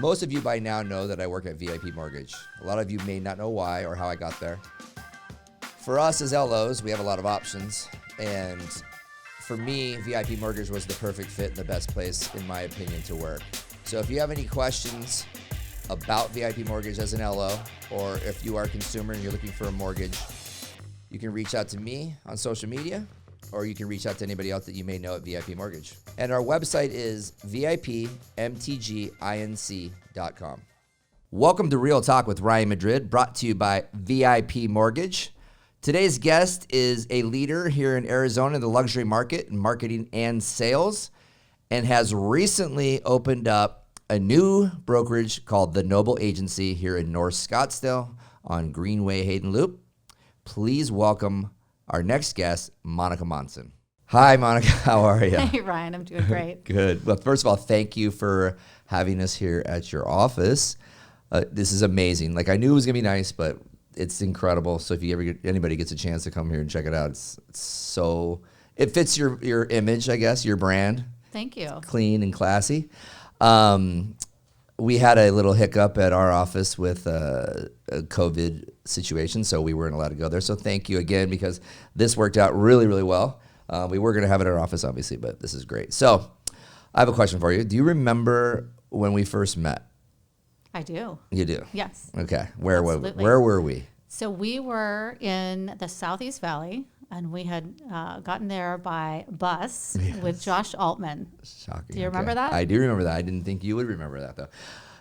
Most of you by now know that I work at VIP Mortgage. A lot of you may not know why or how I got there. For us as LOs, we have a lot of options. And for me, VIP Mortgage was the perfect fit and the best place, in my opinion, to work. So if you have any questions about VIP Mortgage as an LO, or if you are a consumer and you're looking for a mortgage, you can reach out to me on social media, or you can reach out to anybody else that you may know at VIP Mortgage. And our website is vipmtginc.com. Welcome to Real Talk with Ryan Madrid, brought to you by VIP Mortgage. Today's guest is a leader here in Arizona in the luxury market in marketing and sales, and has recently opened up a new brokerage called The Noble Agency here in North Scottsdale on Greenway Hayden Loop. Please welcome our next guest, Monica Monson. Hi, Monica. How are you? Hey, Ryan. I'm doing great. Good. Well, first of all, thank you for having us here at your office. This is amazing. Like, I knew it was going to be nice, but it's incredible. So if you ever anybody gets a chance to come here and check it out, it's so, it fits your image, I guess, your brand. Thank you. It's clean and classy. We had a little hiccup at our office with a COVID situation, so we weren't allowed to go there. So thank you again, because this worked out really, really well. We were going to have it at our office, obviously, but this is great. So I have a question for you. Do you remember when we first met? I do. You do? Yes. Okay. Where Absolutely. were we? So we were in the Southeast Valley, and we had gotten there by bus with Josh Altman. Shocking. Do you remember that? I do remember that. I didn't think you would remember that, though.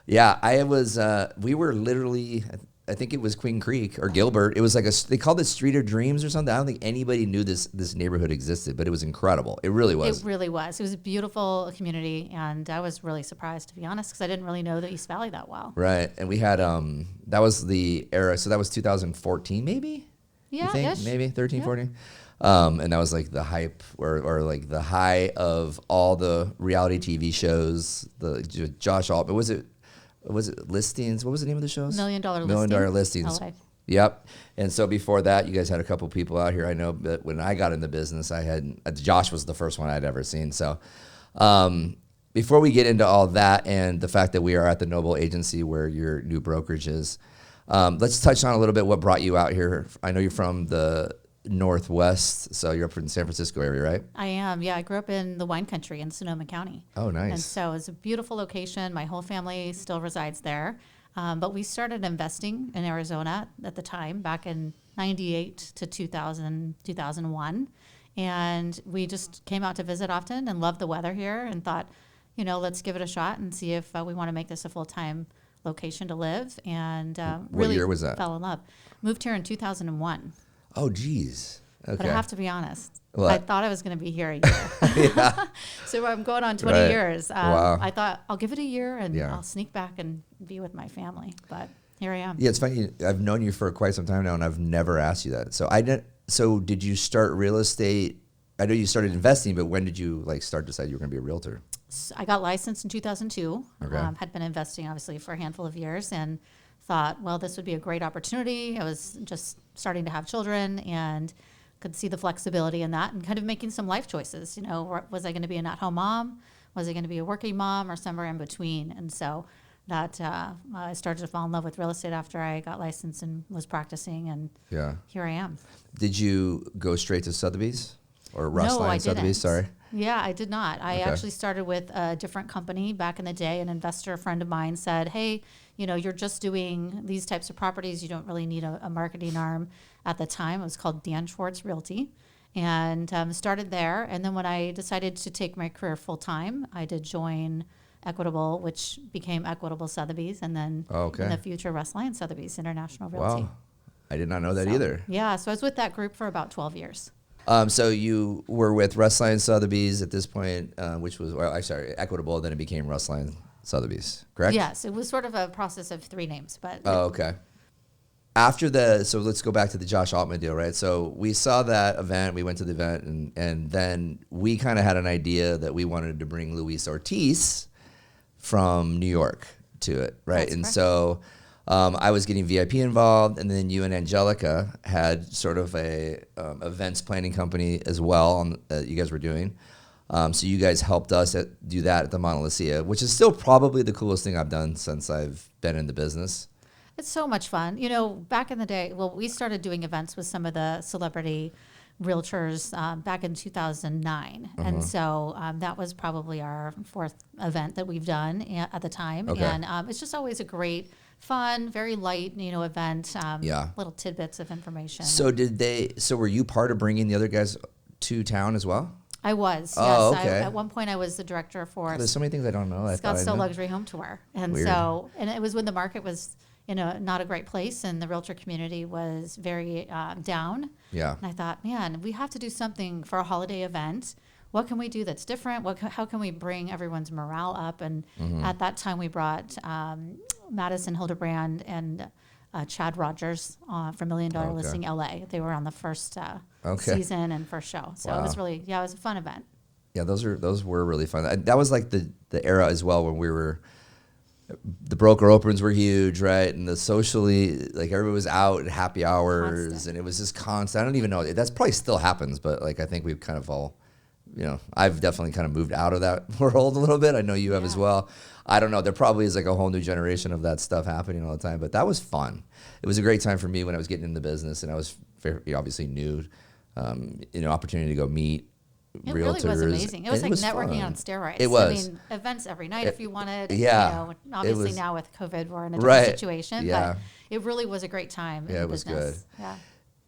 Yeah, I was, we were literally, I think it was Queen Creek or Gilbert. It was like they called it Street of Dreams or something. I don't think anybody knew this neighborhood existed, but it was incredible. It really was. It really was. It was a beautiful community, and I was really surprised, to be honest, because I didn't really know the East Valley that well. Right. And we had, that was the era, so that was 2014 maybe? Yeah, you think? ish. Maybe 13, Yeah. 14. And that was like the hype or like the high of all the reality TV shows. The Josh Altman, was it Listings? What was the name of the shows? $1 Million Listings. $1 Million Listings. LA. Yep. And so before that, you guys had a couple people out here. I know that when I got in the business, Josh was the first one I'd ever seen. So before we get into all that and the fact that we are at the Noble Agency where your new brokerage is, let's touch on a little bit what brought you out here. I know you're from the Northwest, so you're up in San Francisco area, right? I am. Yeah, I grew up in the wine country in Sonoma County. Oh, nice. And so it's a beautiful location. My whole family still resides there. But we started investing in Arizona at the time, back in 98 to 2000, 2001. And we just came out to visit often and loved the weather here and thought, let's give it a shot and see if we want to make this a full-time location to live. And What year was that? Fell in love. Moved here in 2001. Oh, geez. Okay. But I have to be honest. What? I thought I was going to be here a year. Yeah. So I'm going on 20 Right. years. Wow. I thought I'll give it a year and Yeah. I'll sneak back and be with my family. But here I am. Yeah, it's funny. I've known you for quite some time now, and I've never asked you that. So did you start real estate? I know you started investing, but when did you start decide you were going to be a realtor? So I got licensed in 2002. Okay. Had been investing obviously for a handful of years and thought, well, this would be a great opportunity. I was just starting to have children and could see the flexibility in that and kind of making some life choices. Was I going to be an at-home mom? Was I going to be a working mom, or somewhere in between? And so that I started to fall in love with real estate after I got licensed and was practicing, and here I am. Did you go straight to Sotheby's or Russ No, I Lyon Sotheby's? didn't. Sorry. Yeah, I did not. I Okay. actually started with a different company back in the day. An investor friend of mine said, hey, you're just doing these types of properties. You don't really need a marketing arm. At the time, it was called Dan Schwartz Realty, and started there. And then when I decided to take my career full time, I did join Equitable, which became Equitable Sotheby's, and then in the future, Russ Lyon Sotheby's International Realty. Wow. I did not know that either. Yeah, so I was with that group for about 12 years. So you were with Russ Lyon Sotheby's at this point, which was, Equitable, then it became Russ Lyon Sotheby's, correct? Yes, it was sort of a process of 3 names, but Oh, okay. So let's go back to the Josh Altman deal, right? So we saw that event, we went to the event, and then we kind of had an idea that we wanted to bring Luis Ortiz from New York to it, right? That's and correct. so I was getting VIP involved, and then you and Angelica had sort of a events planning company as well that you guys were doing. So you guys helped us do that at the Mauna Lucia, which is still probably the coolest thing I've done since I've been in the business. It's so much fun. You know, back in the day, well, we started doing events with some of the celebrity realtors back in 2009. And so that was probably our fourth event that we've done at the time. Okay. And it's just always a great, fun, very light, event, Yeah. little tidbits of information. So were you part of bringing the other guys to town as well? I was, Oh, yes. okay. At one point, I was the director for There's so many things I don't know. I thought I Scottsdale knew. Luxury Home Tour. And Weird. and it was when the market was not a great place, and the realtor community was very down. Yeah. And I thought, man, we have to do something for a holiday event. What can we do that's different? How can we bring everyone's morale up? And at that time, we brought Madison Hildebrand and Chad Rogers from $1 Million Listing LA. They were on the first season and first show. So it was really, it was a fun event. Yeah, those were really fun. That was like the era as well when we were. The broker opens were huge, right? And the socially, like everybody was out at happy hours, Constant. and it was just constant. I don't even know. That's probably still happens, but like I think we've kind of all, I've definitely kind of moved out of that world a little bit. I know you have as well. I don't know. There probably is like a whole new generation of that stuff happening all the time, but that was fun. It was a great time for me when I was getting in the business, and I was very, obviously new, opportunity to go meet It realtors. really was amazing. It was like networking fun. on steroids. It was. I mean, events every night if you wanted. Yeah. Obviously was, now with COVID, we're in a different situation. Yeah. But it really was a great time in the it was business. good. Yeah.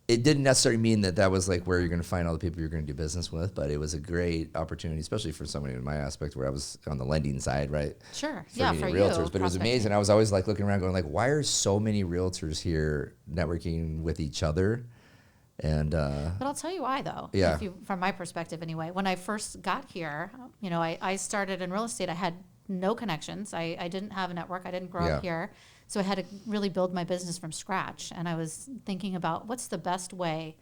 It didn't necessarily mean that was like where you're going to find all the people you're going to do business with, but it was a great opportunity, especially for somebody in my aspect where I was on the lending side, right? Sure. For For realtors. you. But it was amazing. I was always like looking around going like, why are so many realtors here networking with each other? And But I'll tell you why, though. Yeah. From my perspective, anyway. When I first got here, I started in real estate. I had no connections. I didn't have a network. I didn't grow up here. So I had to really build my business from scratch. And I was thinking about what's the best way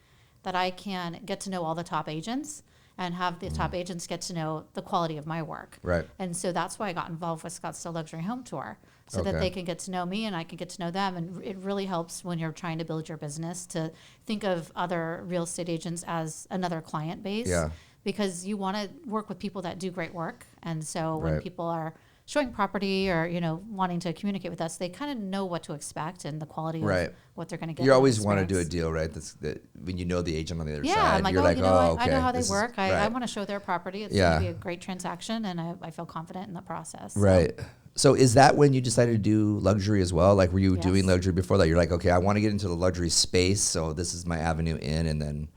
that I can get to know all the top agents and have the top agents get to know the quality of my work. Right. And so that's why I got involved with Scottsdale Luxury Home Tour, so that Okay. they can get to know me and I can get to know them. And it really helps when you're trying to build your business to think of other real estate agents as another client base. Yeah. Because you want to work with people that do great work. And so when Right. people are showing property or, wanting to communicate with us, they kind of know what to expect and the quality Right. of what they're going to get. you out of always the want to do a experience. deal, right? That when you know the agent on the other Yeah, side, I'm like, you're like, what? okay. I know how they this is- work. I right. want to show their property. It's Yeah. going to be a great transaction, and I feel confident in the process. So. Right. So is that when you decided to do luxury as well? Like, were you doing Yes. luxury before that? You're like, okay, I want to get into the luxury space, so this is my avenue in, and then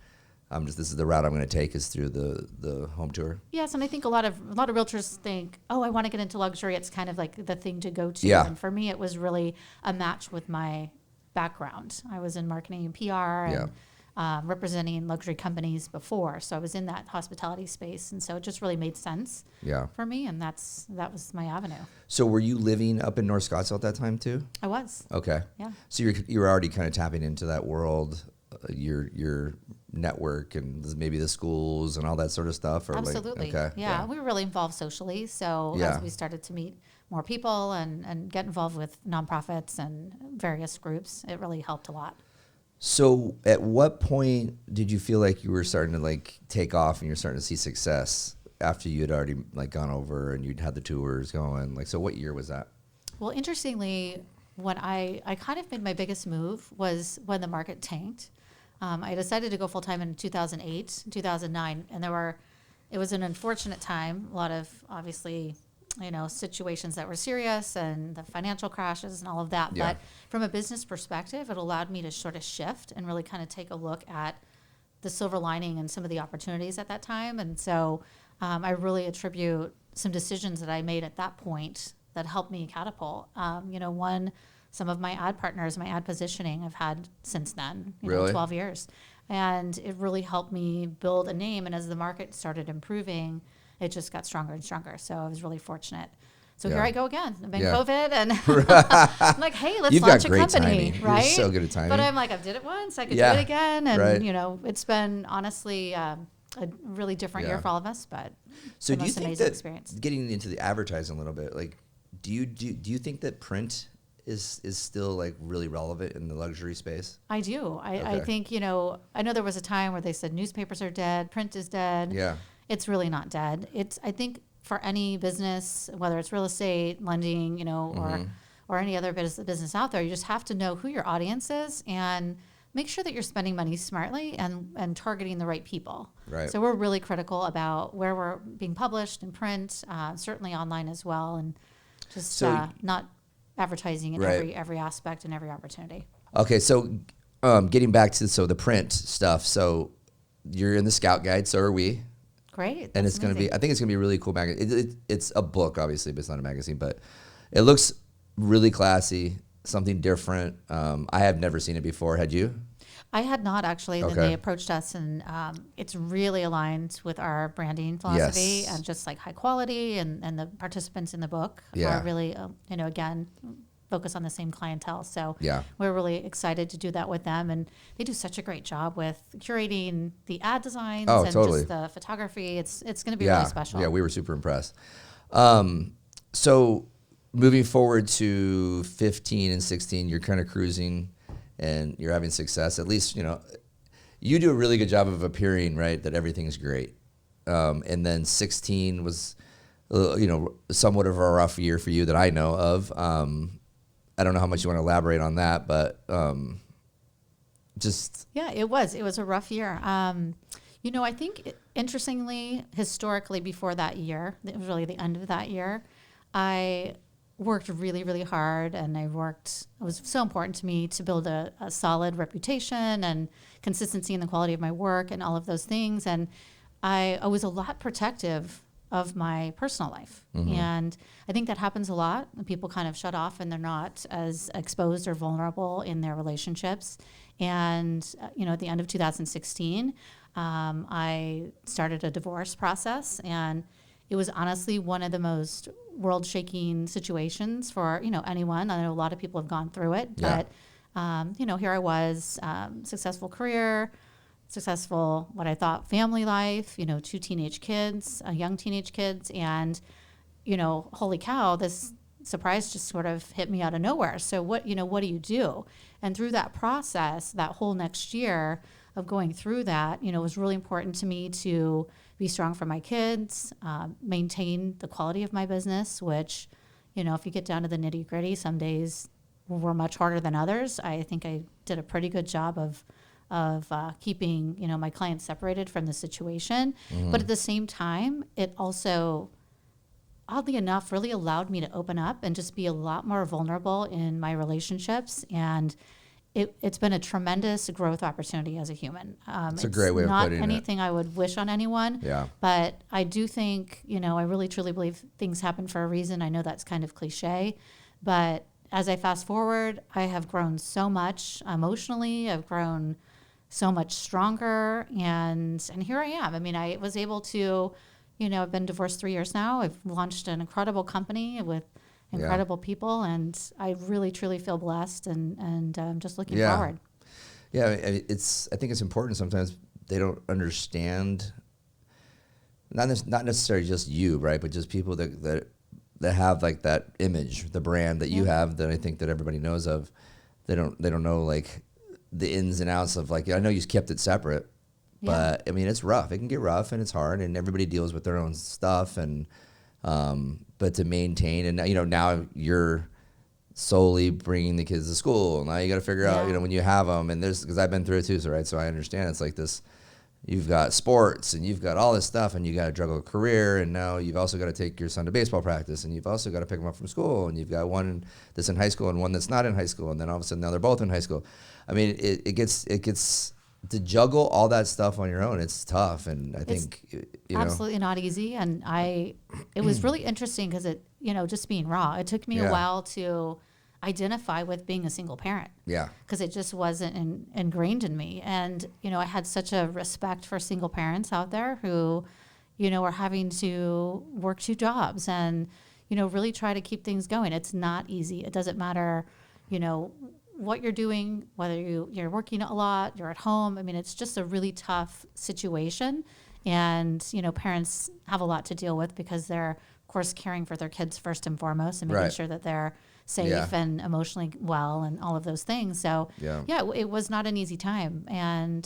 this is the route I'm going to take is through the home tour. Yes, and I think a lot of realtors think, oh, I want to get into luxury. It's kind of like the thing to go to. Yeah. And for me, it was really a match with my background. I was in marketing and PR and representing luxury companies before, so I was in that hospitality space, and so it just really made sense Yeah. for me, and that was my avenue. So were you living up in North Scottsdale at that time too? I was. Okay. Yeah. So you were already kind of tapping into that world, your network and maybe the schools and all that sort of stuff. Or Absolutely. Like, okay. Yeah, we were really involved socially. So Yeah. as we started to meet more people and get involved with nonprofits and various groups, it really helped a lot. So at what point did you feel like you were starting to like take off and you're starting to see success after you had already like gone over and you'd had the tours going? Like, so what year was that? Well, interestingly, when I kind of made my biggest move was when the market tanked. I decided to go full time in 2008, 2009, and it was an unfortunate time. A lot of obviously, situations that were serious and the financial crashes and all of that. Yeah. But from a business perspective, it allowed me to sort of shift and really kind of take a look at the silver lining and some of the opportunities at that time. And so I really attribute some decisions that I made at that point that helped me catapult. Some of my ad partners, my ad positioning I've had since then, Really? 12 years. And it really helped me build a name. And as the market started improving, it just got stronger and stronger. So I was really fortunate. So Yeah. here I go again. I've been Yeah. COVID and I'm like, hey, let's You've launch got a great company, timing. right? You're so good at timing. But I'm like, I did it once, I could Yeah. do it again. And, Right. it's been honestly a really different year Yeah. for all of us, but So the do you most think amazing that experience. getting into the advertising a little bit, like, do you think that print is still like really relevant in the luxury space? I do. I Okay. think, I know there was a time where they said newspapers are dead, print is dead. Yeah. it's really not dead. I think for any business, whether it's real estate, lending, you know, or any other business out there, you just have to know who your audience is and make sure that you're spending money smartly and targeting the right people. Right. So we're really critical about where we're being published in print, certainly online as well, and just not advertising in every aspect and every opportunity. Okay, so getting back to the print stuff. So you're in the Scout Guide, so are we. Great. And it's going to be, I think it's going to be a really cool magazine. It's a book, obviously, but it's not a magazine, but it looks really classy, something different. I have never seen it before. Had you? I had not, actually. Okay. Then they approached us, and it's really aligned with our branding philosophy, Yes. and just like high quality, and the participants in the book are really, you know, again, focus on the same clientele. So we're really excited to do that with them, and they do such a great job with curating the ad designs and just the photography. It's going to be really special. Yeah, we were super impressed. So moving forward to 15 and 16, you're kind of cruising and you're having success. At least, you know, you do a really good job of appearing, right, that everything's great. And then 16 was, you know, somewhat of a rough year for you that I know of. I don't know how much you want to elaborate on that, but just. Yeah, it was a rough year. You know, I think interestingly, historically before that year, it was really the end of that year, I worked really, really hard, and it was so important to me to build a solid reputation and consistency in the quality of my work and all of those things. And I was a lot protective of my personal life. And I think that happens a lot. People kind of shut off and they're not as exposed or vulnerable in their relationships. And, you know, at the end of 2016, I started a divorce process, and it was honestly one of the most world-shaking situations for, you know, anyone. I know a lot of people have gone through it, but, you know, here I was, successful career, successful, what I thought, family life, you know, 2 teenage kids, young teenage kids, and, you know, holy cow, this surprise just sort of hit me out of nowhere. So what do you do? And through that process, that whole next year of going through that, you know, it was really important to me to be strong for my kids, maintain the quality of my business, which, you know, if you get down to the nitty gritty, some days were much harder than others. I think I did a pretty good job of keeping, you know, my clients separated from the situation. But at the same time, it also, oddly enough, really allowed me to open up and just be a lot more vulnerable in my relationships. And it's been a tremendous growth opportunity as a human. It's a great way of putting it. Not anything I would wish on anyone. Yeah. But I do think, you know, I really truly believe things happen for a reason. I know that's kind of cliche, but as I fast forward, I have grown so much emotionally. I've grown so much stronger, and here I am. I mean, I was able to, you know, I've been divorced 3 years now. I've launched an incredible company with incredible people, and I really truly feel blessed, and I'm just looking forward. Yeah, I think it's important. Sometimes they don't understand, not necessarily just you, right, but just people that have like that image, the brand that you have, that I think that everybody knows of. They don't know like the ins and outs of, like, I know you kept it separate, but I mean, it's rough. It can get rough and it's hard, and everybody deals with their own stuff. And but to maintain, and you know, now you're solely bringing the kids to school. Now you got to figure out, you know, when you have them, and there's, because I've been through it too, so I understand. It's like this. You've got sports and you've got all this stuff, and you got to juggle a career, and now you've also got to take your son to baseball practice, and you've also got to pick him up from school, and you've got one that's in high school and one that's not in high school, and then all of a sudden now they're both in high school. I mean, it gets to juggle all that stuff on your own. It's tough, and I think absolutely not easy. And it was really interesting because it, you know, just being raw, it took me a while to identify with being a single parent. Yeah. Because it just wasn't ingrained in me. And, you know, I had such a respect for single parents out there who, you know, are having to work 2 jobs and, you know, really try to keep things going. It's not easy. It doesn't matter, you know, what you're doing, whether you're working a lot, you're at home. I mean, it's just a really tough situation. And, you know, parents have a lot to deal with because they're, of course, caring for their kids first and foremost, and making sure that they're safe and emotionally well and all of those things. So it was not an easy time. And,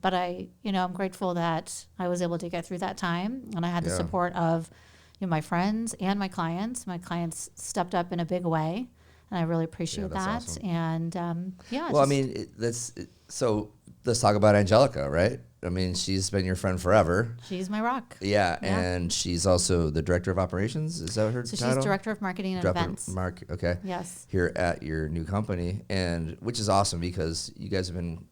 but I'm grateful that I was able to get through that time, and I had the support of, my friends and my clients. My clients stepped up in a big way, and I really appreciate that. Awesome. And, so let's talk about Angelica, right? I mean, she's been your friend forever. She's my rock. Yeah, and she's also the director of operations. Is that her title? So she's director of marketing and events. Okay. Yes. Here at your new company, and which is awesome because you guys have been.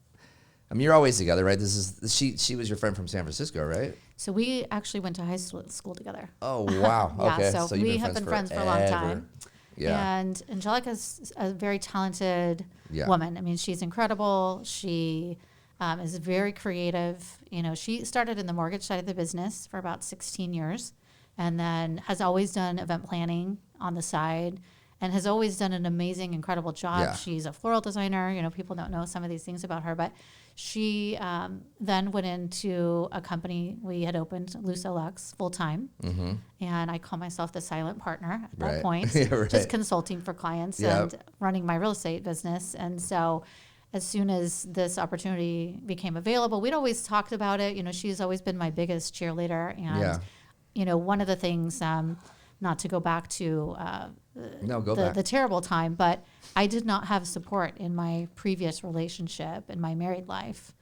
I mean, you're always together, right? She was your friend from San Francisco, right? So we actually went to high school together. Oh wow! Okay, so we have been friends for a long time. Yeah. And Angelica's a very talented woman. I mean, she's incredible. She is very creative. She started in the mortgage side of the business for about 16 years, and then has always done event planning on the side, and has always done an amazing, incredible job. Yeah. She's a floral designer. People don't know some of these things about her, but she then went into a company we had opened, Luxe, full time. Mm-hmm. And I call myself the silent partner at that point, just consulting for clients and running my real estate business. And so as soon as this opportunity became available, we'd always talked about it. She's always been my biggest cheerleader. And, one of the things, not to go back to the terrible time, but I did not have support in my previous relationship, in my married life,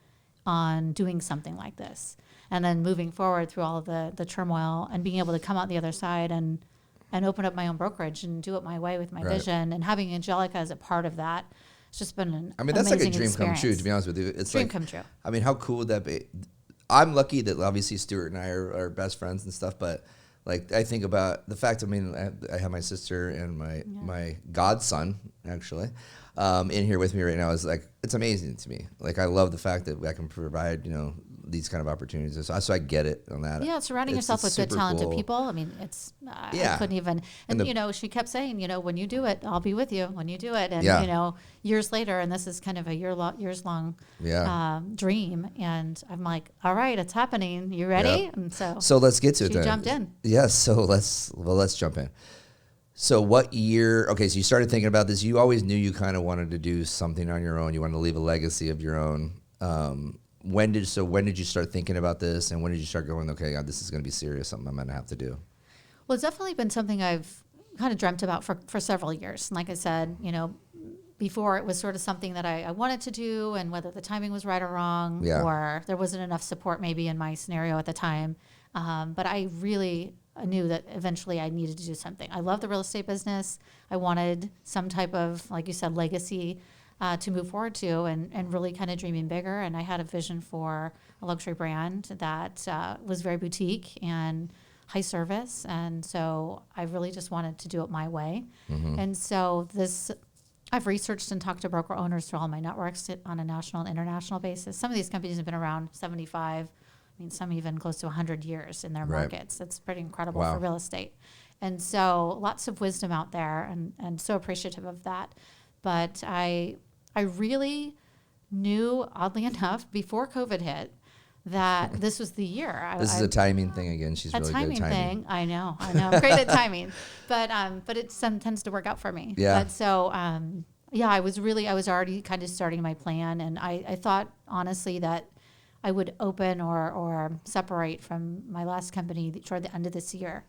on doing something like this. And then moving forward through all of the turmoil and being able to come out the other side and open up my own brokerage and do it my way with my vision, and having Angelica as a part of that. It's just been an that's like a dream experience. come true, to be honest with you. It's dream come true. I mean, how cool would that be? I'm lucky that obviously Stuart and I are best friends and stuff, but like I think about the fact, I have my sister and my godson actually in here with me right now. Is like, it's amazing to me. Like, I love the fact that I can provide, these kind of opportunities. So I get it on that. Yeah, surrounding yourself with good, talented people. I mean, it's, I couldn't even, and she kept saying, when you do it, I'll be with you when you do it. And, years later, and this is kind of a years long dream. And I'm like, all right, it's happening. You ready? Yeah. And so let's get to it then. She jumped in. Yes. So let's jump in. So what year, so you started thinking about this. You always knew you kind of wanted to do something on your own. You wanted to leave a legacy of your own. When did you start thinking about this, and when did you start going, okay, God, this is going to be serious, something I'm going to have to do? Well, it's definitely been something I've kind of dreamt about for several years. And like I said, before it was sort of something that I wanted to do, and whether the timing was right or wrong, or there wasn't enough support maybe in my scenario at the time. But I really knew that eventually I needed to do something. I love the real estate business. I wanted some type of, like you said, legacy to move forward to, and really kind of dreaming bigger. And I had a vision for a luxury brand that was very boutique and high service. And so I really just wanted to do it my way. Mm-hmm. And so I've researched and talked to broker owners through all my networks on a national and international basis. Some of these companies have been around 75, some even close to 100 years in their markets. That's pretty incredible for real estate. And so lots of wisdom out there, and so appreciative of that. But I really knew, oddly enough, before COVID hit, that this was the year. This is a timing thing again. She's really good at timing. Thing. I know. I'm great at timing, but it tends to work out for me. Yeah. But so I was already kind of starting my plan, and I thought honestly that I would open or separate from my last company toward the end of this year.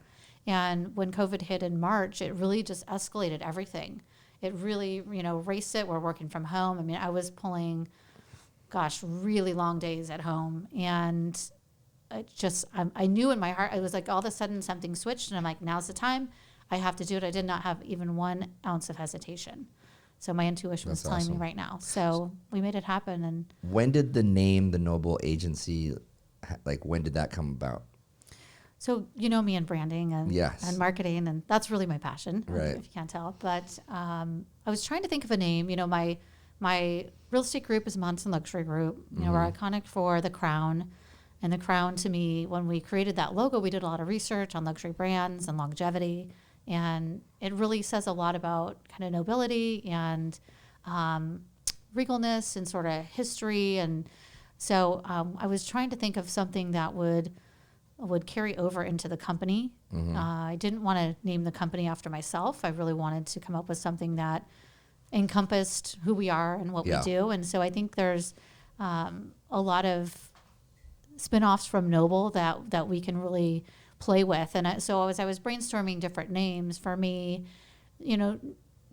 And when COVID hit in March, it really just escalated everything. It really, raced it. We're working from home. I was pulling, really long days at home. And I knew in my heart, it was like all of a sudden something switched, and I'm like, now's the time. I have to do it. I did not have even 1 ounce of hesitation. So my intuition was telling me right now. So we made it happen. And when did the name, the Noble Agency, when did that come about? So me and branding and marketing, and that's really my passion, if you can't tell. But I was trying to think of a name. My real estate group is Monson Luxury Group. We're iconic for the crown. And the crown, to me, when we created that logo, we did a lot of research on luxury brands and longevity. And it really says a lot about kind of nobility and regalness and sort of history. And so I was trying to think of something that would would carry over into the company. I didn't want to name the company after myself. I really wanted to come up with something that encompassed who we are and what we do. And so I think there's a lot of spin-offs from Noble that we can really play with. And so as I was brainstorming different names, for me,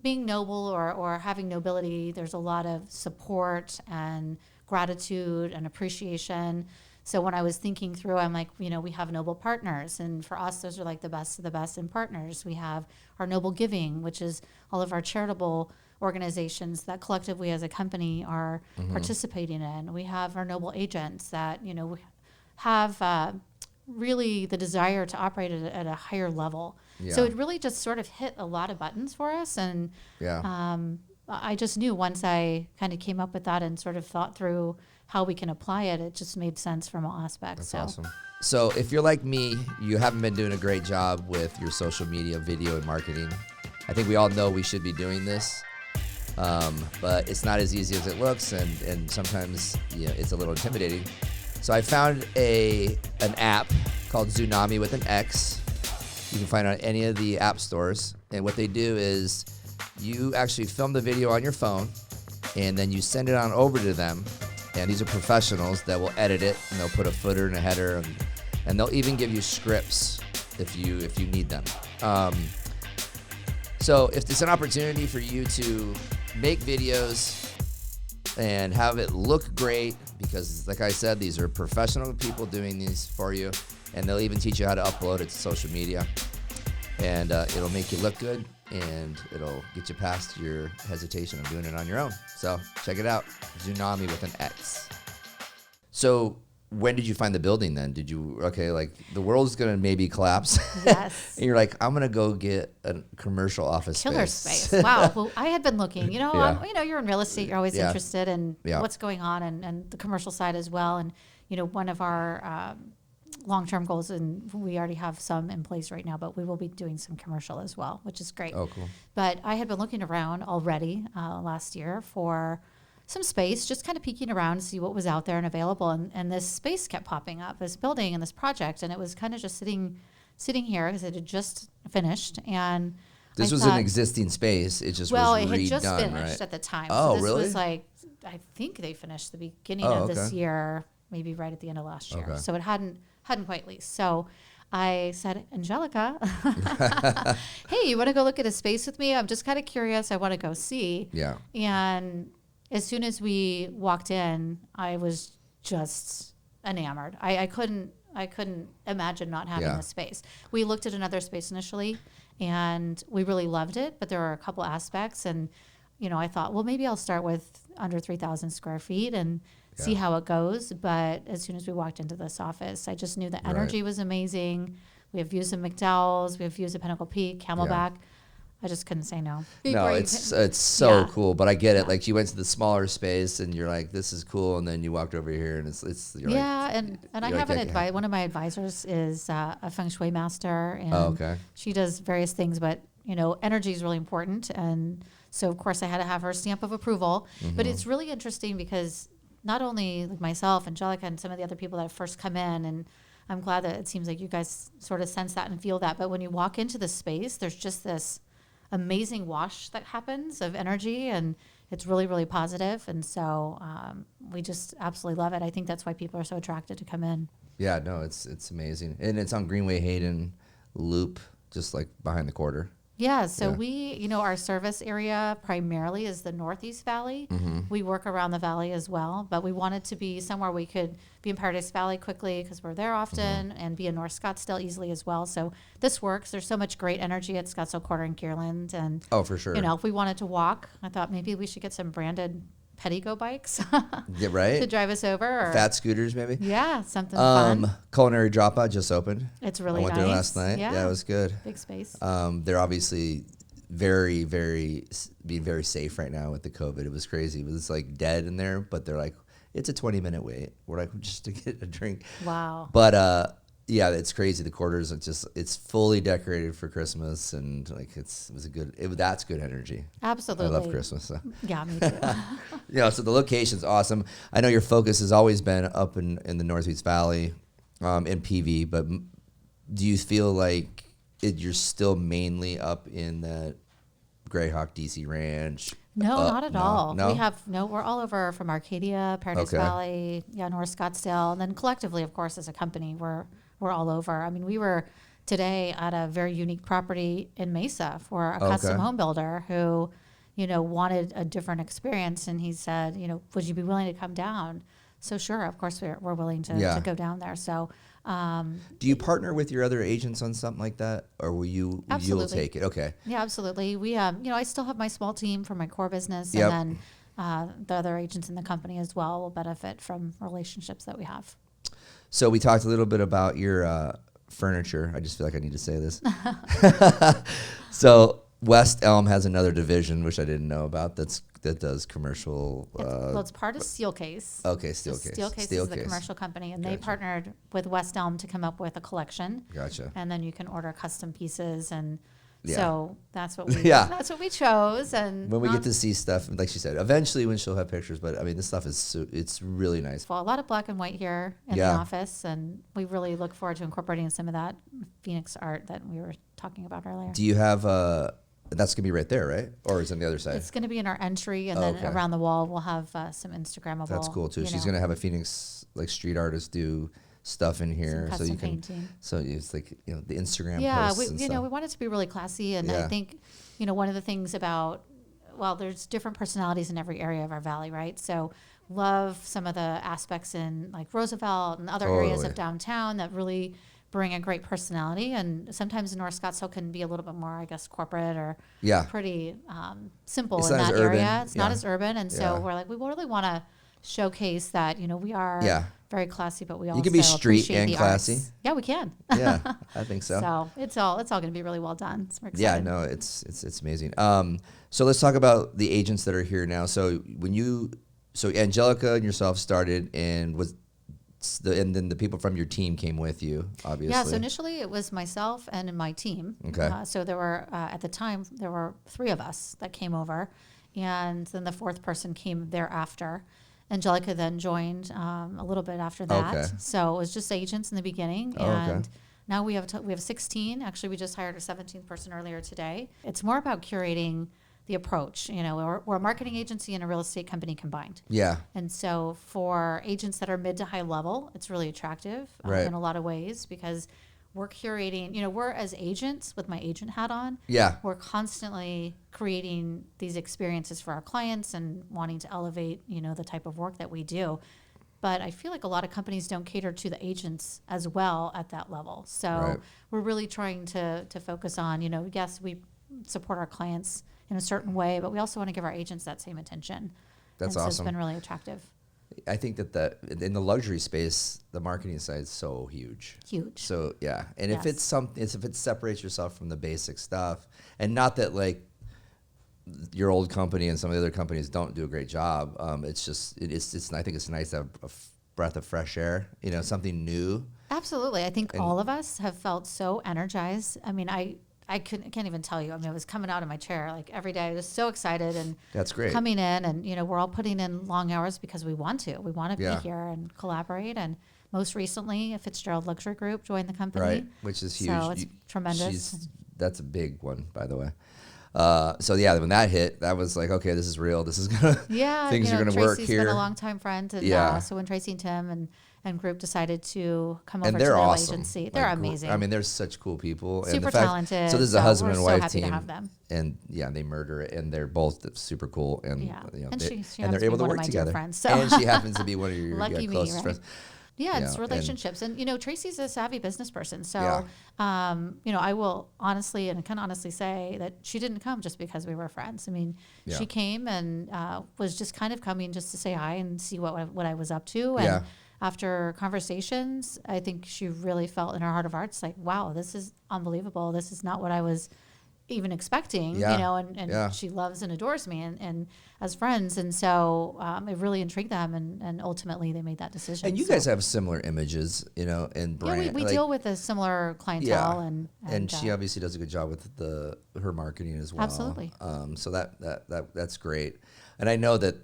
being noble or having nobility, there's a lot of support and gratitude and appreciation. So when I was thinking through, I'm like, we have noble partners. And for us, those are like the best of the best in partners. We have our noble giving, which is all of our charitable organizations that collectively as a company are participating in. We have our noble agents that, have really the desire to operate at a higher level. Yeah. So it really just sort of hit a lot of buttons for us. And I just knew once I kind of came up with that and sort of thought through how we can apply it, it just made sense from all aspects. That's awesome. So if you're like me, you haven't been doing a great job with your social media, video, and marketing. I think we all know we should be doing this, but it's not as easy as it looks, and sometimes it's a little intimidating. So I found an app called Tsunami with an X. You can find it on any of the app stores. And what they do is you actually film the video on your phone, and then you send it on over to them. And these are professionals that will edit it, and they'll put a footer and a header, and they'll even give you scripts if you need them. So if it's an opportunity for you to make videos and have it look great, because like I said, these are professional people doing these for you, and they'll even teach you how to upload it to social media, and it'll make you look good, and it'll get you past your hesitation of doing it on your own. So check it out, Tsunami with an X. So when did you find the building then? Did you, like the world's going to maybe collapse. Yes. And you're like, I'm going to go get a commercial office Killer space. Wow. Well, I had been looking, you're in real estate. You're always interested in what's going on and the commercial side as well. And, one of our long-term goals, and we already have some in place right now, but we will be doing some commercial as well, which is great. Oh, cool. But I had been looking around already last year for some space, just kind of peeking around to see what was out there and available. And this space kept popping up, this building and this project, and it was kind of just sitting here because it had just finished. And this was an existing space. It just was redone, it had just finished right? at the time. Oh, so this really? was I think they finished the beginning of this year, maybe right at the end of last year. So it hadn't quite leased. So I said, Angelica, hey, you want to go look at a space with me? I'm just kind of curious. I want to go see. Yeah. And as soon as we walked in, I was just enamored. I couldn't imagine not having the space. We looked at another space initially, and we really loved it, but there were a couple aspects, and I thought, well, maybe I'll start with under 3,000 square feet and see how it goes. But as soon as we walked into this office, I just knew the energy was amazing. We have views of McDowell's, we have views of Pinnacle Peak, Camelback. I just couldn't say no. No, it's so cool, but I get it. Like you went to the smaller space and you're like, this is cool, and then you walked over here and it's you're and I have one of my advisors is a feng shui master, and she does various things, but energy is really important, and so of course I had to have her stamp of approval. But it's really interesting because not only like myself, Angelica, and some of the other people that have first come in, and I'm glad that it seems like you guys sort of sense that and feel that, but when you walk into the space, there's just this amazing wash that happens of energy, and it's really, really positive. And so we just absolutely love it. I think that's why people are so attracted to come in. Yeah, no, it's amazing. And it's on Greenway Hayden Loop, just like behind the quarter. Yeah, so we, our service area primarily is the Northeast Valley. We work around the valley as well, but we wanted to be somewhere we could be in Paradise Valley quickly because we're there often, and be in North Scottsdale easily as well. So this works. There's so much great energy at Scottsdale Quarter and Kierland. And for sure. If we wanted to walk, I thought maybe we should get some branded Pettigo bikes to drive us over. Or fat scooters maybe. Yeah, something fun. Culinary Dropout just opened. It's really nice. I went there last night. Yeah, it was good. Big space. They're obviously very, being very safe right now with the COVID. It was crazy. It was like dead in there, but they're like, it's a 20-minute wait. We're like, just to get a drink. Wow. But yeah, it's crazy. The quarters, it's fully decorated for Christmas, and like that's good energy. Absolutely. I love Christmas. So. Yeah, me too. So the location's awesome. I know your focus has always been up in the Northeast Valley. in PV, but do you feel like you're still mainly up in that Greyhawk, DC Ranch? No, not at all. No? We're all over from Arcadia, Paradise Okay. Valley, North Scottsdale, and then collectively, of course, as a company, we're all over. I mean, we were today at a very unique property in Mesa for a custom Okay. home builder who, wanted a different experience, and he said, would you be willing to come down? So sure, of course, we're willing to go down there. So. Do you partner with your other agents on something like that, or you'll take it? Okay. Yeah, absolutely. We, I still have my small team for my core business, Yep. and then the other agents in the company as well will benefit from relationships that we have. So we talked a little bit about your furniture. I just feel like I need to say this. So West Elm has another division, which I didn't know about. That does commercial. It's part of Steelcase. Okay, Steelcase. Steelcase is the commercial company, and they partnered with West Elm to come up with a collection. Gotcha. And then you can order custom pieces, and Yeah. so that's what we Yeah. that's what we chose. And When we get to see stuff, like she said, eventually when she'll have pictures. But I mean, this stuff it's really nice. well, a lot of black and white here in the office, and we really look forward to incorporating some of that Phoenix art that we were talking about earlier. Do you have that's gonna be right there, right? Or is it on the other side? It's going to be in our entry, and then around the wall we'll have some Instagrammable. That's cool too. She's gonna have a Phoenix like street artist do stuff in here, Some so you custom can. painting. So it's like the Instagram. Yeah, posts and stuff. we want it to be really classy, and I think one of the things about there's different personalities in every area of our valley, right? So love some of the aspects in like Roosevelt and other areas of downtown that really bring a great personality, and sometimes North Scottsdale can be a little bit more, I guess, corporate or pretty simple It's in not that as urban. area. It's not Yeah. as urban, and so we're like, we really want to showcase that we are very classy, but we also can be street appreciate and the classy. arts. Yeah, we can. Yeah, I think so. So it's all going to be really well done. So we're Yeah, excited. no, it's amazing. So let's talk about the agents that are here now. So so Angelica and yourself started, and and then the people from your team came with you, obviously. Yeah, so initially it was myself and my team. Okay. So there were, at the time, there were 3 of us that came over, and then the 4th person came thereafter. Angelica then joined a little bit after that. Okay. So it was just agents in the beginning, Oh, okay. and now we have 16. Actually, we just hired a 17th person earlier today. It's more about curating the approach. We're a marketing agency and a real estate company combined. Yeah. And so for agents that are mid to high level, it's really attractive Right. in a lot of ways, because we're curating, we're as agents with my agent hat on, Yeah. we're constantly creating these experiences for our clients and wanting to elevate, the type of work that we do. But I feel like a lot of companies don't cater to the agents as well at that level. So Right. we're really trying to focus on, yes, we support our clients in a certain way, but we also want to give our agents that same attention. That's and so awesome. It's been really attractive. I think that in the luxury space, the marketing side is so huge. Huge. So yeah, and if Yes. it's something, if it separates yourself from the basic stuff, and not that like your old company and some of the other companies don't do a great job. It's just it's. I think it's nice to have a breath of fresh air. Something new. Absolutely. I think all of us have felt so energized. I mean, I can't even tell you. I mean, I was coming out of my chair like every day. I was so excited and That's great. coming in, and we're all putting in long hours because we want to. We want to Yeah. be here and collaborate. And most recently, Fitzgerald Luxury Group joined the company. Right, which is huge. So it's tremendous. That's a big one, by the way. So yeah, when that hit, that was like, okay, this is real. This is gonna Yeah, things are gonna Tracy's work here. been a longtime friend, and Yeah. so when Tracy and Tim and group decided to come over And to they're their awesome. agency, they're Like, amazing. I mean, they're such cool people. And Super the fact, talented. So this is a husband we're and so wife happy team, to have them. and yeah, they murder it, and they're both super cool, and Yeah. And they, she and happens they're to be able to one of work my dear together. friends, so. And she happens to be one of your Lucky me, closest right? friends. Yeah, it's and- relationships. And, Tracy's a savvy business person. So, Yeah. I will honestly and can honestly say that she didn't come just because we were friends. I mean, Yeah. she came and was just kind of coming just to say hi and see what I was up to. And Yeah. after conversations, I think she really felt in her heart of hearts like, wow, this is unbelievable. This is not what I was even expecting, Yeah. And Yeah. she loves and adores me and as friends. And so it really intrigued them, and ultimately they made that decision. And you So- guys have similar images, and brand. yeah, we like- deal with a similar clientele, and she obviously does a good job with her marketing as well. Absolutely. So that's great, and I know that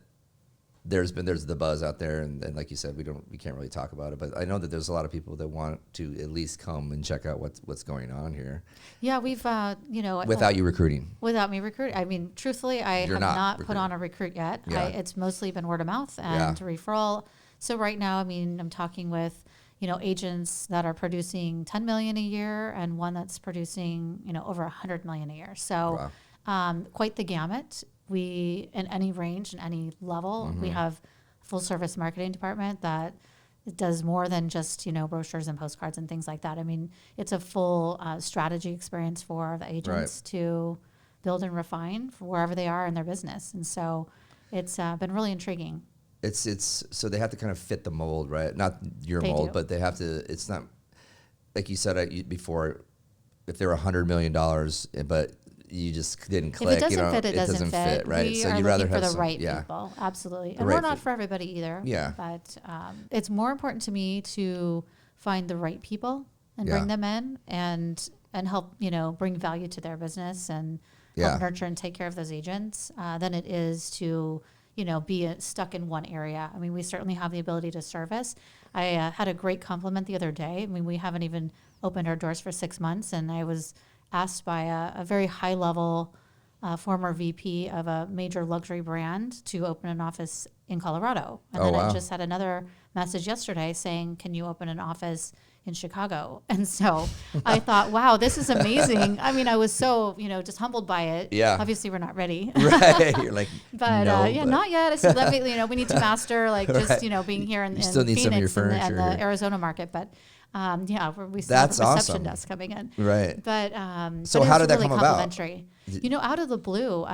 there's the buzz out there, and like you said, we can't really talk about it, but I know that there's a lot of people that want to at least come and check out what's going on here. Yeah, we've Without you recruiting. Without me recruiting. I mean, truthfully, I You're have not not put on a recruit yet. Yeah. It's mostly been word of mouth and referral. So right now, I mean, I'm talking with agents that are producing 10 million a year and one that's producing over 100 million a year. So quite the gamut. We, in any range, in any level, we have a full service marketing department that does more than just, brochures and postcards and things like that. I mean, it's a full strategy experience for the agents to build and refine for wherever they are in their business. And so it's been really intriguing. It's so they have to kind of fit the mold, right? Not your mold, but they have to. It's not like you said before. If they're $100 million, but you just didn't click, if it doesn't fit, it doesn't fit, right? We so are you looking rather for have the right people, absolutely. And right we're not for everybody either. Yeah. But it's more important to me to find the right people and bring them in and help bring value to their business and help nurture and take care of those agents than it is to be stuck in one area. I mean, we certainly have the ability to service. I had a great compliment the other day. I mean, we haven't even opened our doors for 6 months, and I was asked by a very high-level former VP of a major luxury brand to open an office in Colorado. And then I just had another message yesterday saying, can you open an office in Chicago? And so I thought, wow, this is amazing. I mean, I was so, just humbled by it. Yeah. Obviously, we're not ready. Right. You're like, but not yet. I said, we need to master just, being here in still need Phoenix some of your furniture and the here. Arizona market. But we still That's have a reception awesome. desk coming in. Right. But so but how it did was that really come about? complimentary. Out of the blue,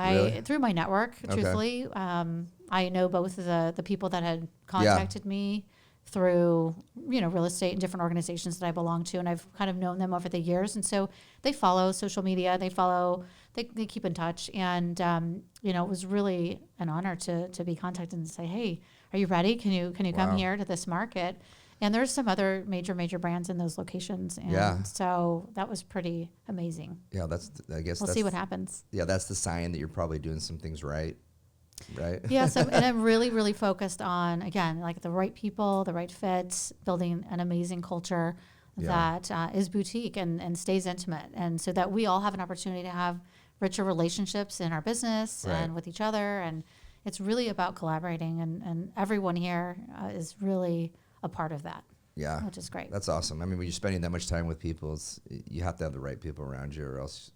through my network, truthfully, I know both of the people that had contacted me through real estate and different organizations that I belong to, and I've kind of known them over the years, and so they follow social media, they keep in touch, and it was really an honor to be contacted and say, hey, are you ready? Can you come here to this market? And there's some other major brands in those locations, and so that was pretty amazing. Yeah, I guess we'll see what happens. Yeah, that's the sign that you're probably doing some things right. Right. Yes, and I'm really, really focused on, again, like the right people, the right fits, building an amazing culture that is boutique and stays intimate, and so that we all have an opportunity to have richer relationships in our business and with each other. And it's really about collaborating, and everyone here is really a part of that. Yeah, which is great. That's awesome. I mean, when you're spending that much time with people, you have to have the right people around you, or else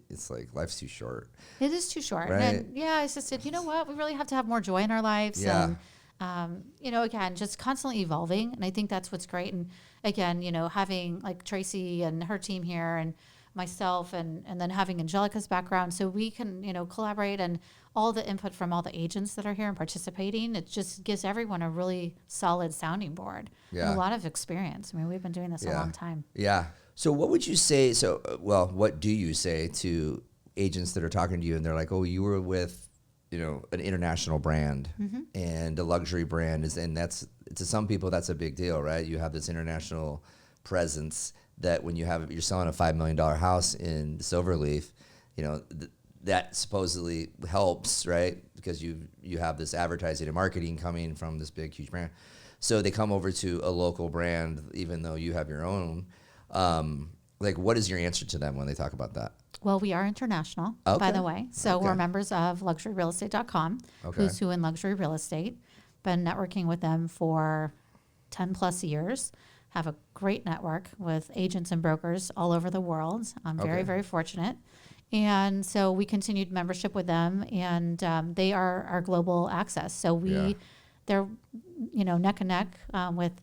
it's like life's too short. It is too short. Right? And I just said, you know what? We really have to have more joy in our lives. Yeah. And, again, just constantly evolving. And I think that's what's great. And again, having like Tracy and her team here and myself and then having Angelica's background so we can, collaborate, and all the input from all the agents that are here and participating, it just gives everyone a really solid sounding board and a lot of experience. I mean, we've been doing this a long time. Yeah. So what would you say? What do you say to agents that are talking to you and they're like, oh, you were with, an international brand and a luxury brand and that's, to some people, that's a big deal, right? You have this international presence that when you're selling a $5 million house in Silverleaf, that supposedly helps, right? Because you have this advertising and marketing coming from this big, huge brand. So they come over to a local brand, even though you have your own. What is your answer to them when they talk about that? Well, we are international, by the way. So we're members of luxuryrealestate.com, who's who in luxury real estate. Been networking with them for 10 plus years. Have a great network with agents and brokers all over the world. I'm very, very fortunate. And so we continued membership with them, and they are our global access. So they're, neck and neck with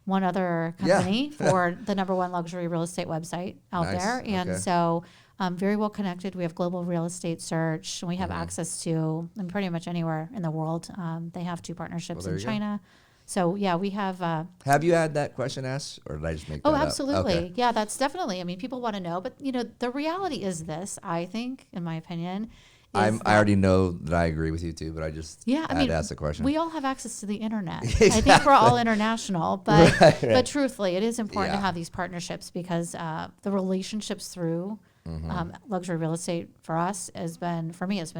one other company for the #1 luxury real estate website out there. And so very well connected. We have global real estate search. And we have access to pretty much anywhere in the world. They have 2 partnerships in China. So, we have... have you had that question asked, or did I just make that up? Oh, absolutely. Okay. Yeah, that's definitely... I mean, people want to know. But, the reality is this, I think, in my opinion... I already know that I agree with you, too, but I just had to ask the question. We all have access to the internet. Exactly. I think we're all international. But but truthfully, it is important to have these partnerships because the relationships through luxury real estate for us has been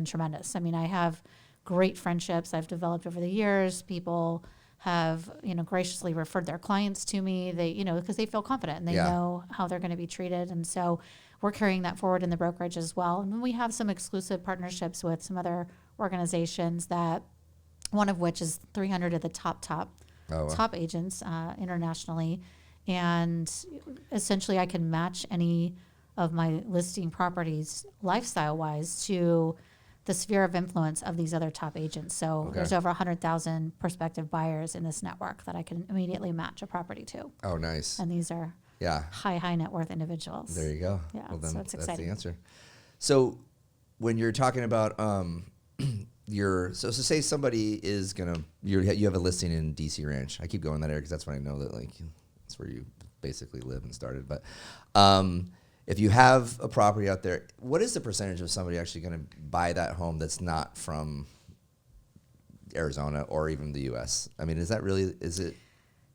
tremendous. I mean, I have great friendships I've developed over the years. People have, graciously referred their clients to me. They, because they feel confident and they know how they're going to be treated. And so we're carrying that forward in the brokerage as well. And then we have some exclusive partnerships with some other organizations, that one of which is 300 of the top agents internationally. And essentially I can match any of my listing properties lifestyle-wise to the sphere of influence of these other top agents. So there's over 100,000 prospective buyers in this network that I can immediately match a property to. Oh, nice. And these are high net worth individuals. There you go. Yeah, well, then so it's that's exciting. the answer. So when you're talking about so say somebody is you have a listing in DC Ranch. I keep going that area because that's when I know that that's where you basically live and started. But if you have a property out there, what is the percentage of somebody actually going to buy that home that's not from Arizona or even the U.S.? I mean, is it?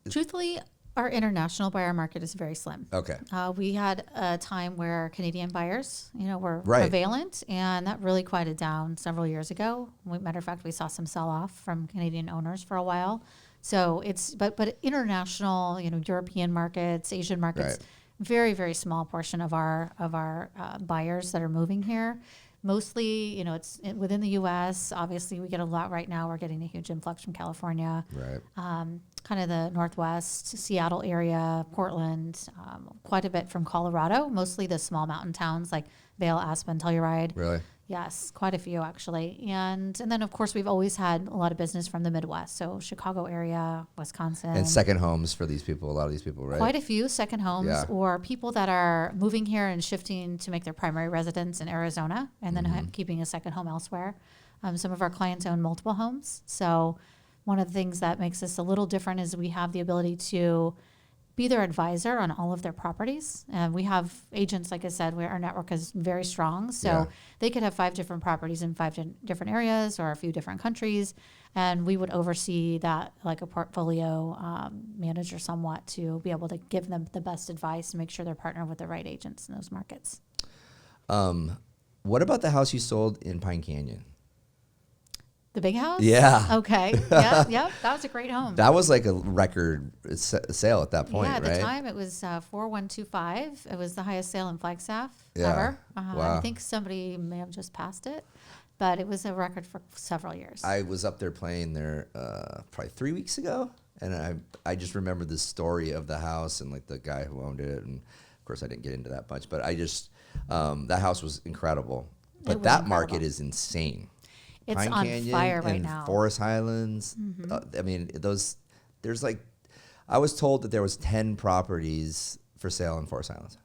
Truthfully, our international buyer market is very slim. Okay. We had a time where Canadian buyers, were Right. prevalent, and that really quieted down several years ago. Matter of fact, we saw some sell-off from Canadian owners for a while. So but international, European markets, Asian markets, Right. very, very small portion of our buyers that are moving here. Mostly, it's within the U.S. Obviously, we get a lot right now. We're getting a huge influx from California, Right. kind of the Northwest, Seattle area, Portland, quite a bit from Colorado, mostly the small mountain towns like Vail, Aspen, Telluride. Really? Yes, quite a few actually. And then, of course, we've always had a lot of business from the Midwest. So Chicago area, Wisconsin. And second homes for these people, a lot of these people, right? Quite a few second homes or people that are moving here and shifting to make their primary residence in Arizona and then keeping a second home elsewhere. Some of our clients own multiple homes. So one of the things that makes us a little different is we have the ability to be their advisor on all of their properties. And we have agents, like I said, where our network is very strong. So they could have 5 different properties in 5 different areas or a few different countries. And we would oversee that like a portfolio manager somewhat to be able to give them the best advice and make sure they're partnered with the right agents in those markets. What about the house you sold in Pine Canyon? The big house? Yeah. Okay. Yeah. That was a great home. That was like a record sale at that point, at right? the time it was 4125. It was the highest sale in Flagstaff Yeah. ever. Wow. I think somebody may have just passed it, but it was a record for several years. I was up there playing there probably 3 weeks ago, and I just remember the story of the house and like the guy who owned it, and of course I didn't get into that much, but I just that house was incredible. But that incredible. market is insane. It's Pine on Canyon fire right and now. Forest Highlands. I mean, there's like, I was told that there was 10 properties for sale in Forest Highlands.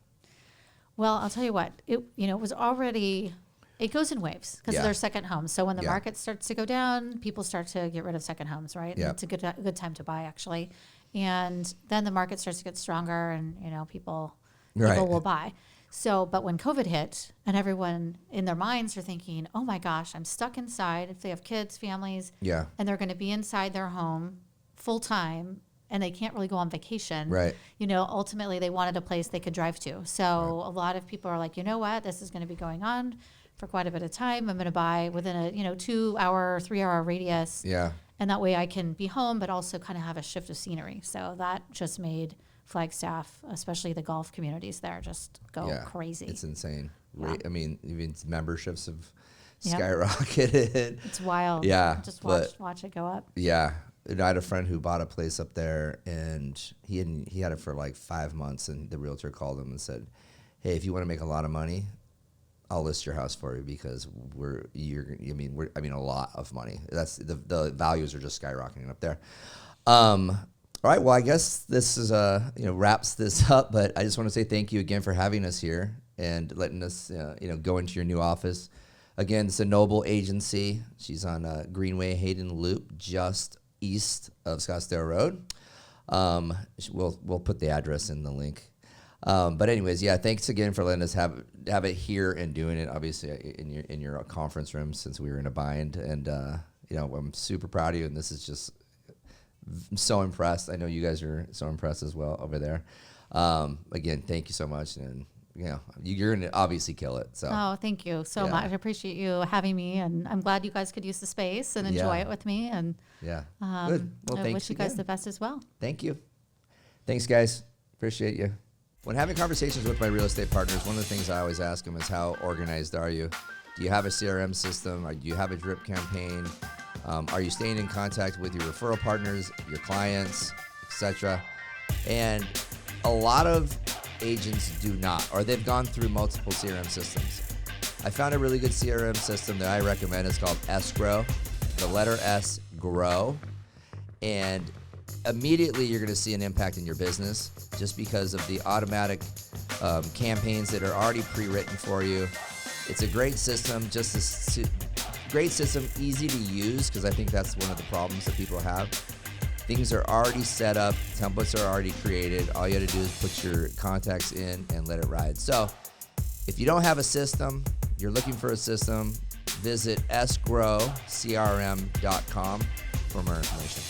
Well, I'll tell you what, it was already, it goes in waves because Yeah. they're second homes. So when the Yeah. market starts to go down, people start to get rid of second homes, right? Yeah. And it's a good time to buy actually. And then the market starts to get stronger and, people Right. will buy. So, but when COVID hit and everyone in their minds are thinking, oh my gosh, I'm stuck inside. If they have kids, families, Yeah. and they're going to be inside their home full time and they can't really go on vacation. Right. Ultimately they wanted a place they could drive to. So a lot of people are like, you know what, this is going to be going on for quite a bit of time. I'm going to buy within a, 2-hour, 3-hour radius. Yeah. And that way I can be home, but also kind of have a shift of scenery. So that just made Flagstaff, especially the golf communities there, just go crazy. It's insane. Yeah. I mean, even memberships have Yep. skyrocketed. It's wild. Yeah, Just but- watch it go up. Yeah. And I had a friend who bought a place up there, and he had it for like 5 months, and the realtor called him and said, hey, if you want to make a lot of money, I'll list your house for you because a lot of money. That's the values are just skyrocketing up there. All right, well, I guess this is wraps this up, but I just want to say thank you again for having us here and letting us go into your new office. Again, it's a Noble agency. She's on Greenway Hayden Loop, just east of Scottsdale Road. We'll put the address in the link. But anyways, thanks again for letting us have it here and doing it obviously in your conference room since we were in a bind, and I'm super proud of you, and this is just. I'm so impressed. I know you guys are so impressed as well over there. Again, thank you so much, and you're going to obviously kill it. So. Oh, thank you so much. I appreciate you having me, and I'm glad you guys could use the space and enjoy it with me. And good. Well, I thanks wish you guys the best as well. Thank you. Thanks, guys. Appreciate you. When having conversations with my real estate partners, one of the things I always ask them is, how organized are you? Do you have a CRM system? Or do you have a drip campaign? Are you staying in contact with your referral partners, your clients, etc.? And a lot of agents do not, or they've gone through multiple CRM systems. I found a really good CRM system that I recommend. It's called Escrow, the letter S, grow. And immediately you're going to see an impact in your business just because of the automatic campaigns that are already pre-written for you. It's a great system, easy to use, because I think that's one of the problems that people have. Things are already set up, templates are already created. All you got to do is put your contacts in and let it ride. So if you don't have a system, you're looking for a system, visit esgrowcrm.com for more information.